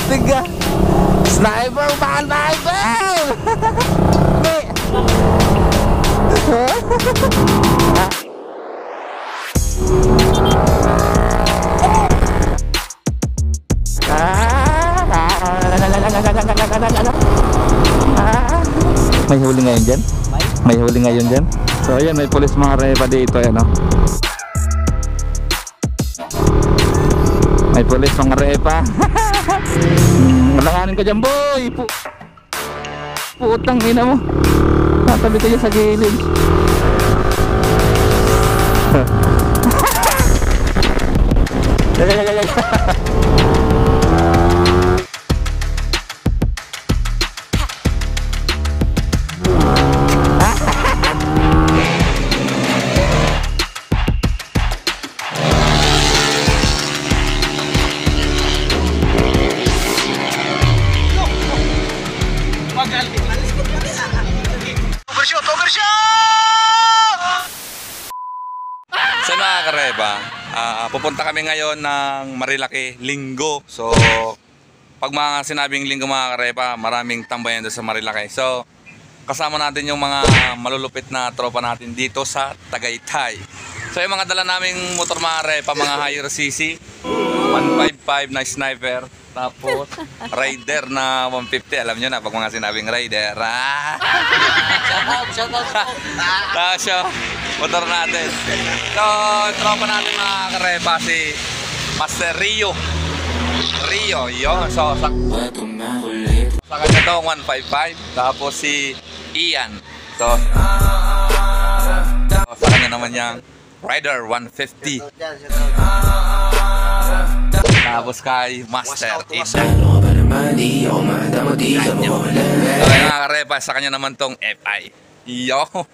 Alastig ka. Sniper ba? Sniper! May huli ngayon dyan? May huli ngayon dyan? So ayan, may pulis mga repa dito, ayan o. May pulis mga repa. Malanganin ka dyan, boy! Putang ina mo. Natabi ka dyan sa gilid. So mga kareba, pupunta kami ngayon ng Marilaki linggo. So pag mga sinabing linggo mga kareba, maraming tambayan doon sa Marilaki. So kasama natin yung mga malulupit na tropa natin dito sa Tagaytay. So yung mga dala naming motor mga kareba, mga higher CC 155 na sniper, tapos rider na 150. Alam nyo na pag mga sinabing rider. Shout out. Tapos yung motor natin. So tropa natin mga kareba, si Master Rio, yun. So sa kanya to 155. Tapos si Ian, so sa kanya naman yung rider 150. Tapos kay Master Ian. So mga karepa, sa kanya naman tong FI. Yun.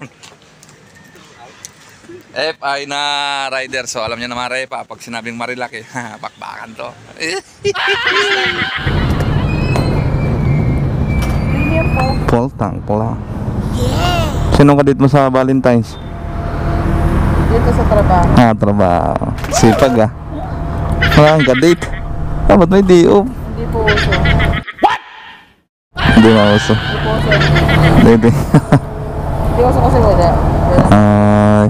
FI na rider. So alam niyo na mga repa, pag sinabing Marilaki, bakbakan to. Full tank pala. Sino ka dito mo sa Valentine's? Dito sa trabaho. Trabaho. Sipag ah. Wala kang kadate. Dapat may D.O. Hindi po uso. Hindi mauso. Hindi po uso. Hindi. Hindi uso kasi wala. Ay.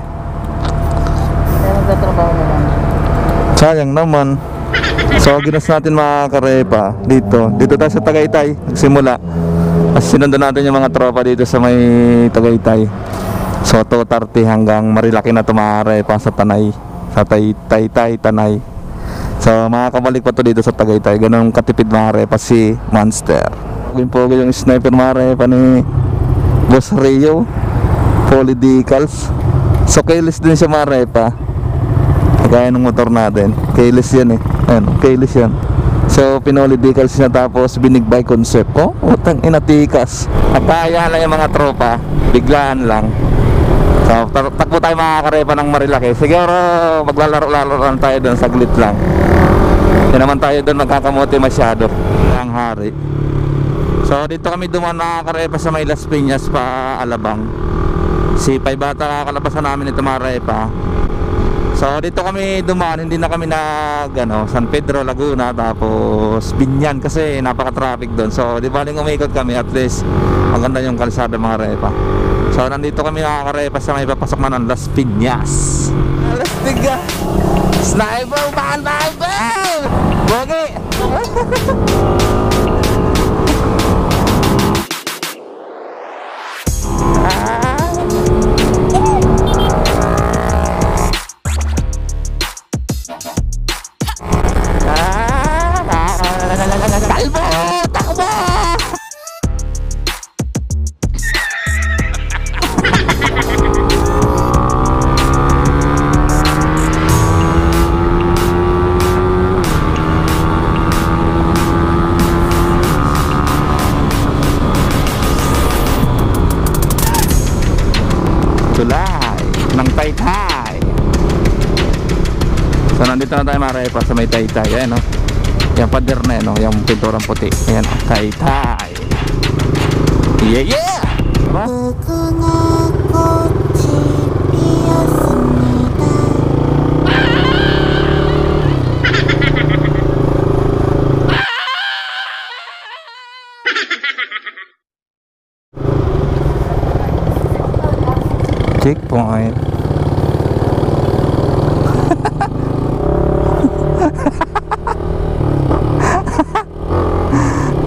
Kaya magtatrabaho na lang. Sayang naman. So ginas natin mga karepa dito tayo sa Tagaytay nagsimula. Kasi sinundan natin yung mga tropa dito sa may Tagaytay. So 2:30 hanggang Marilaki na tumare pa sa Tanay, sa Taytay, Tanay. So makakabalik pa to dito sa Tagaytay. Ganun katipid mga repa si Monster. Pogi yung sniper mga repa ni Boss Rio, fully decals. So keyless din siya mga repa. Kagaya ng motor natin, keyless yan eh. Ayan, keyless yan. So pinoli decals niya, tapos binig by concept. Oh, utang inatikas. Napaya lang yung mga tropa, biglaan lang. So takbo tayo mga karepa ng Marilaki. Siguro maglalaro-laro lang tayo doon, saglit lang. Hindi naman tayo doon magkakamote masyado. Ang hari. So dito kami dumaan mga karepa sa may Las Piñas pa Alabang. Si Paibata kakalabasan namin ito mga karepa. So dito kami dumaan, hindi na kami San Pedro, Laguna, tapos Binyan kasi napaka-traffic doon. So di baling umikot kami, at least maganda yung kalsada mga repa. So nandito kami mga karepa sa may papasok na ng Las Piñas. Alastig ka. Sniper ba? Sniper! Bogi! Tulay ng Taytay. So nandito na tayo mga repa sa may Taytay. Ayan o, yung pader na yun o, yung pinturang puti. Ayan o, Taytay. Yeah yeah. Diba? Checkpoint.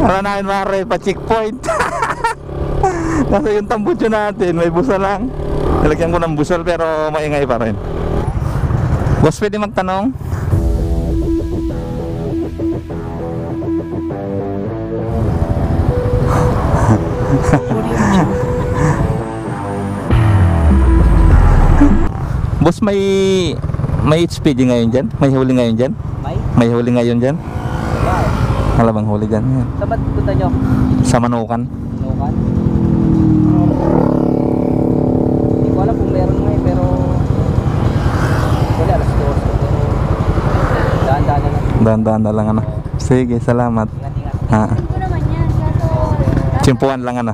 Wala na yun mga repa, checkpoint. Kasi yung tambutso natin, may busal lang. Nilagyan ko ng busal pero maingay pa rin. Boss, pwede magtanong? Boss, may HPG ngayon dyan? May huli ngayon dyan? May huli ngayon dyan? Wala bang huli dyan? Yan. Saan ba't punta nyo? Sa Manukan. Local? Hindi ko alam kung meron ngayon pero wala, alas 2. Pero daan-daan na lang. Dahan-dahan na lang ano. Sige, salamat. Ingat-ingat. Ha. Ko naman yan, kaso... Simpuan lang ano.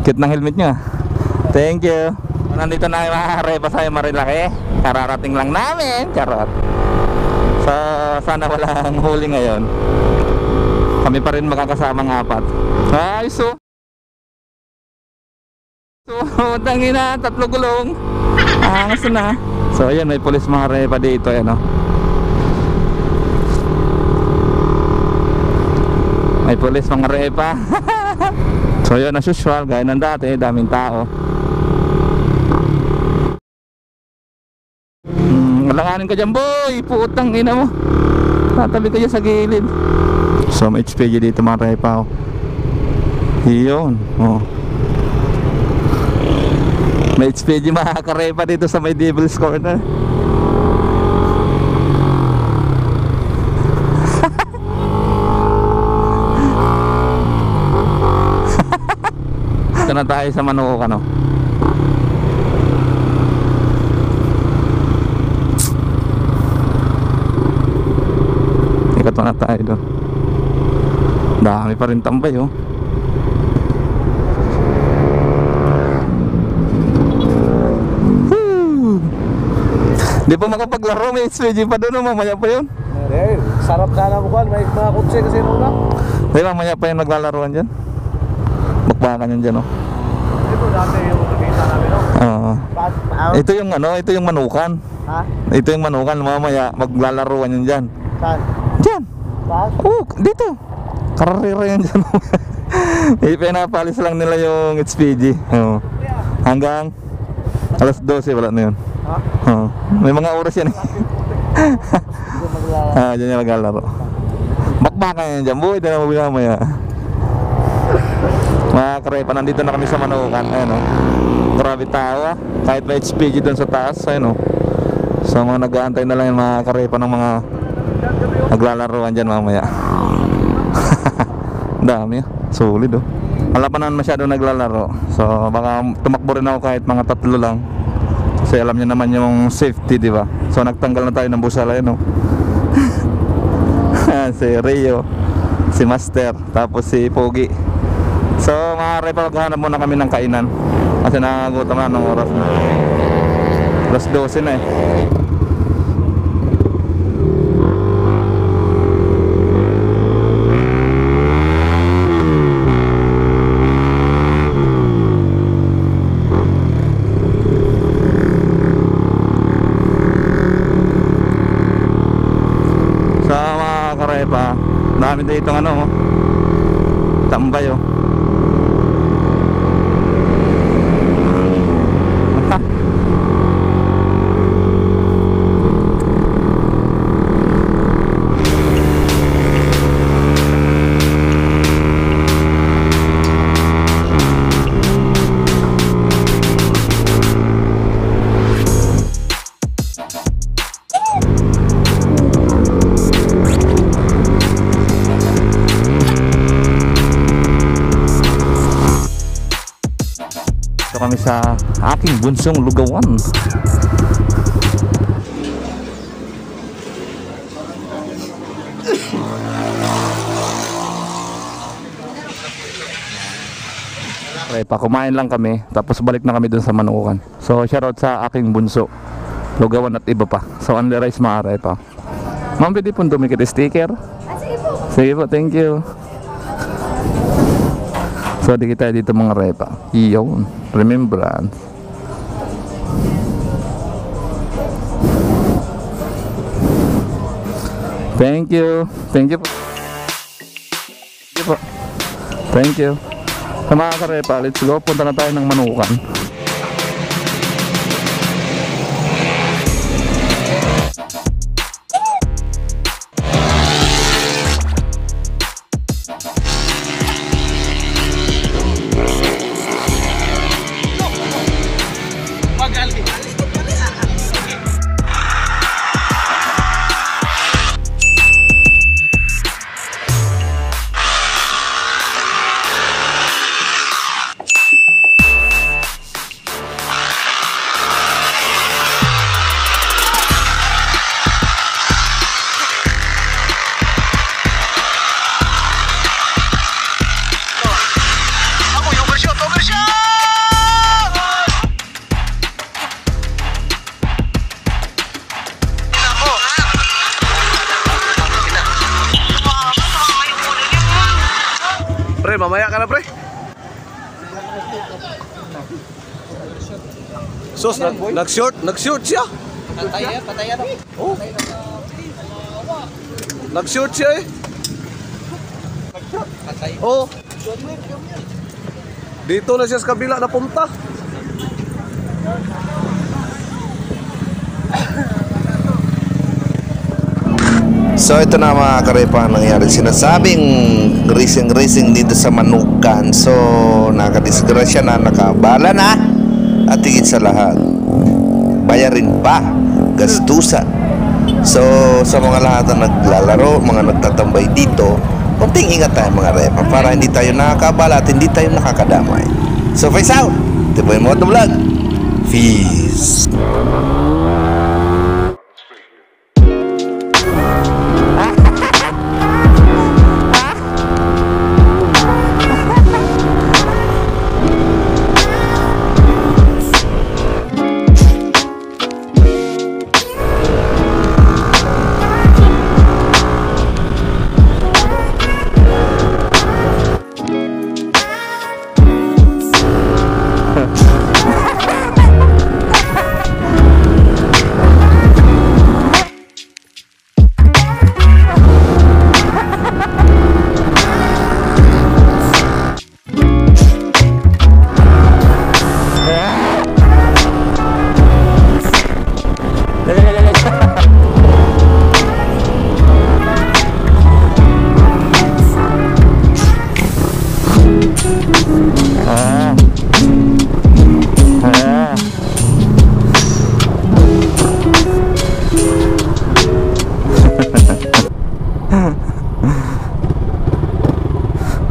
Cute ng helmet nyo ah. Thank you. Nandito na yung mga repa sa Marilaki. Kararating lang namin. Charot. So, sana walang huli ngayon. Kami pa rin makakasamang apat. Ay, so tangina, 3 gulong. Angas na. So, ayan, may pulis mga repa dito. Ayan, oh. May pulis mga repa. So, yun, as usual, gaya ng dati, daming tao. Langanin ka dyan, boy! Putang ina mo. Tatabi ka dyan sa gilid. So, may HPG dito mga repa, oh. Yun, oh. May HPG mga karepa dito sa may Devil's Corner. Ito na tayo sa Manukan, oh. Ikat na tayo doon. Dami pa rin tambay, oh. Di pa makapaglaro, may SPG pa doon, oh. Mamaya pa yun. Eh, sarap sana bukan, may mga kutsi kasi nung lang. Di ba mamaya pa yung naglalaroan dyan? Bakbakan yan dyan, oh. Ito dati yung nakita namin, no? Oo. Ito yung ano, ito yung Manukan. Ha? Ito yung Manukan, mamaya maglalaruan yan dyan. Saan? Dyan! Saan? Oh, dito! Karera yan dyan. Pinapalis lang nila yung HPG. Oo. Hanggang alas 12, wala na yun. Ha? Oo. May mga oras yan eh. Dyan yung maglalaro. Bakbakan yan dyan, boy, ito na mamaya. Mga karepa, nandito na kami sa Manukan. Ayan, oh. Grabe tao, ah. Kahit may HPG doon sa taas. Ayan, oh. So mga nag-aantay na lang yung mga karepa ng mga naglalaroan dyan mamaya. Dami, solid, oh. Wala pa naman masyado naglalaro. So baka tumakbo rin ako kahit mga 3 lang. Kasi alam niyo naman yung safety, di ba? So nagtanggal na tayo ng busala, yun, oh. Si Rio, si Master, tapos si Pogi. So mga repa, maghanap muna kami ng kainan kasi nakagutom na ng oras na. Alas 12 na eh. So mga karepa, dami dito ng ano, oh. Tambay, oh. Dito kami sa aking bunsong lugawan. Repa, kumain lang kami tapos balik na kami dun sa Manukan. So shoutout sa aking bunso lugawan at iba pa. So only rice mga repa. Ma'am, pwede po dumikit sticker? Sige po. Sige po, thank you. So di kita dito mga repa. Iyon, remembrance. Thank you. Thank you po. Thank you po. Thank you. Sa mga karepa, let's go. Punta na tayo ng Manukan. Pre, mamaya ka na pre. Sus, nag-short siya. Patay yan. Oh. Nag-short siya eh. Patay. Oh. Dito na siya sa kabila napunta. So ito na mga karepa ang nangyari. Sinasabing racing dito sa Manukan. So nakadisgrasya na, nakabala na. At higit sa lahat, bayarin pa, gastusan. So sa mga lahat na naglalaro, mga nagtatambay dito, konting ingat tayo mga repa para hindi tayo nakakabala at hindi tayo nakakadamay. So face out, Tiboy Moto Vlog. Peace.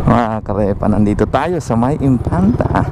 Mga karepa, nandito tayo sa May Impanta.